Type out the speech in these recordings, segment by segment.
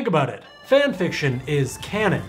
Think about it. Fanfiction is canon.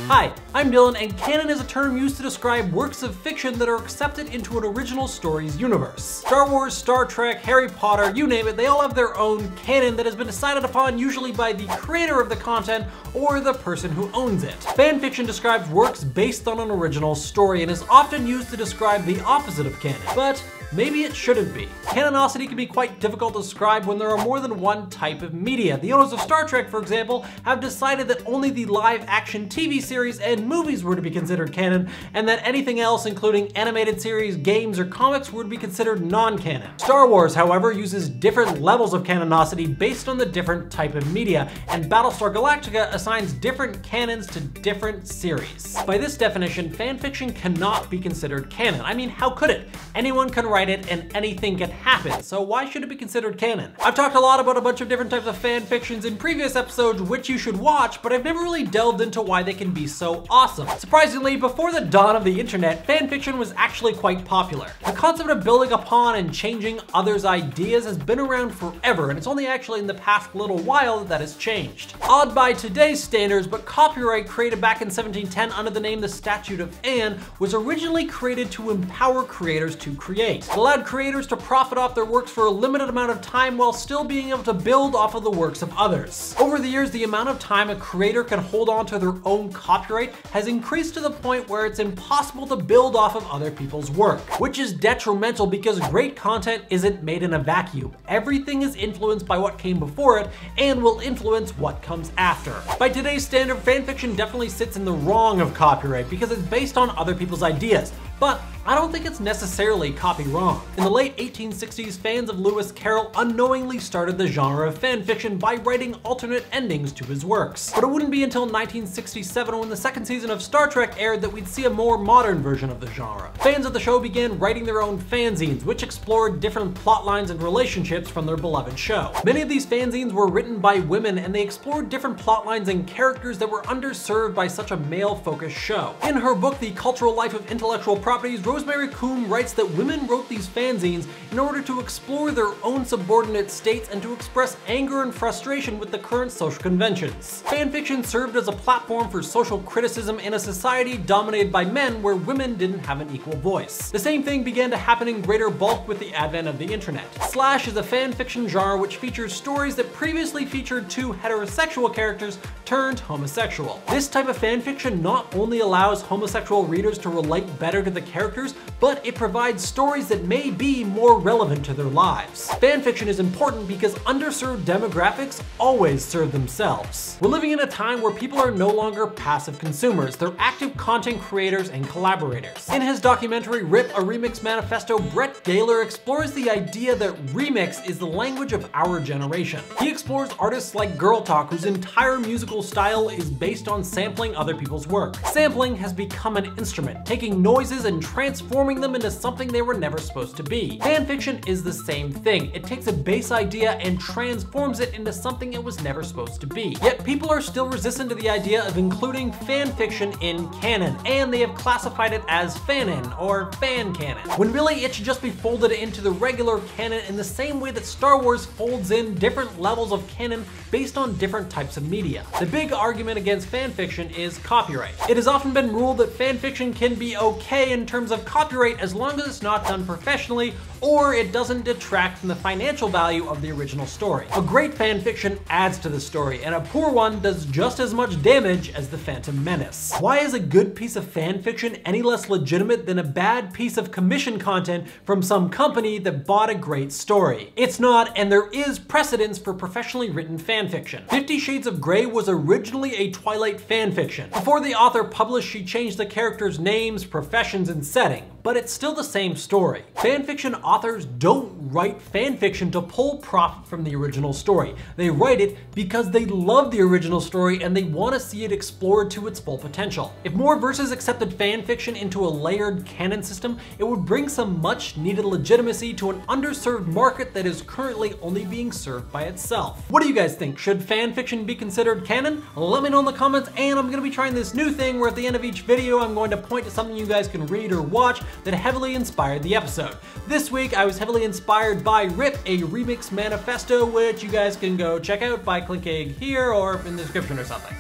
Hi, I'm Dylan, and canon is a term used to describe works of fiction that are accepted into an original story's universe. Star Wars, Star Trek, Harry Potter, you name it, they all have their own canon that has been decided upon usually by the creator of the content or the person who owns it. Fanfiction describes works based on an original story and is often used to describe the opposite of canon, but maybe it shouldn't be. Canonicity can be quite difficult to describe when there are more than one type of media. The owners of Star Trek, for example, have decided that only the live-action TV series and movies were to be considered canon, and that anything else, including animated series, games, or comics, were to be considered non-canon. Star Wars, however, uses different levels of canonicity based on the different type of media, and Battlestar Galactica assigns different canons to different series. By this definition, fanfiction cannot be considered canon. I mean, how could it? Anyone can write it and anything can happen, so why should it be considered canon? I've talked a lot about a bunch of different types of fan fictions in previous episodes which you should watch, but I've never really delved into why they can be so awesome. Surprisingly, before the dawn of the internet, fan fiction was actually quite popular. The concept of building upon and changing others' ideas has been around forever, and it's only actually in the past little while that has changed. Odd by today's standards, but copyright, created back in 1710 under the name the Statute of Anne, was originally created to empower creators to create. It allowed creators to profit off their works for a limited amount of time while still being able to build off of the works of others. Over the years, the amount of time a creator can hold on to their own copyright has increased to the point where it's impossible to build off of other people's work, which is detrimental because great content isn't made in a vacuum. Everything is influenced by what came before it and will influence what comes after. By today's standard, fanfiction definitely sits in the wrong of copyright because it's based on other people's ideas, but I don't think it's necessarily copy wrong. In the late 1860s, fans of Lewis Carroll unknowingly started the genre of fanfiction by writing alternate endings to his works. But it wouldn't be until 1967, when the second season of Star Trek aired, that we'd see a more modern version of the genre. Fans of the show began writing their own fanzines, which explored different plot lines and relationships from their beloved show. Many of these fanzines were written by women, and they explored different plot lines and characters that were underserved by such a male-focused show. In her book, The Cultural Life of Intellectual Properties, Rosemary Coombe writes that women wrote these fanzines in order to explore their own subordinate states and to express anger and frustration with the current social conventions. Fanfiction served as a platform for social criticism in a society dominated by men where women didn't have an equal voice. The same thing began to happen in greater bulk with the advent of the internet. Slash is a fanfiction genre which features stories that previously featured two heterosexual characters turned homosexual. This type of fanfiction not only allows homosexual readers to relate better to the characters, but it provides stories that may be more relevant to their lives. Fanfiction is important because underserved demographics always serve themselves. We're living in a time where people are no longer passive consumers, they're active content creators and collaborators. In his documentary RIP, a Remix Manifesto, Brett Gaylor explores the idea that remix is the language of our generation. He explores artists like Girl Talk, whose entire musical style is based on sampling other people's work. Sampling has become an instrument, taking noises and transforming them into something they were never supposed to be. Fanfiction is the same thing. It takes a base idea and transforms it into something it was never supposed to be. Yet people are still resistant to the idea of including fanfiction in canon, and they have classified it as fanon or fan canon, when really it should just be folded into the regular canon in the same way that Star Wars folds in different levels of canon based on different types of media. The big argument against fanfiction is copyright. It has often been ruled that fanfiction can be okay in terms of copyright as long as it's not done professionally or it doesn't detract from the financial value of the original story. A great fanfiction adds to the story, and a poor one does just as much damage as The Phantom Menace. Why is a good piece of fanfiction any less legitimate than a bad piece of commission content from some company that bought a great story? It's not, and there is precedence for professionally written fanfiction. 50 Shades of Grey was originally a Twilight fanfiction. Before the author published, she changed the characters' names, professions, and setting, but it's still the same story. Fanfiction authors don't write fanfiction to pull profit from the original story. They write it because they love the original story and they want to see it explored to its full potential. If more verses accepted fanfiction into a layered canon system, it would bring some much needed legitimacy to an underserved market that is currently only being served by itself. What do you guys think? Should fanfiction be considered canon? Let me know in the comments, and I'm going to be trying this new thing where at the end of each video I'm going to point to something you guys can read or watch that heavily inspired the episode. This week, I was heavily inspired by RIP, a remix manifesto, which you guys can go check out by clicking here or in the description or something.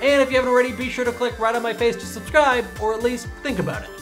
And if you haven't already, be sure to click right on my face to subscribe, or at least think about it.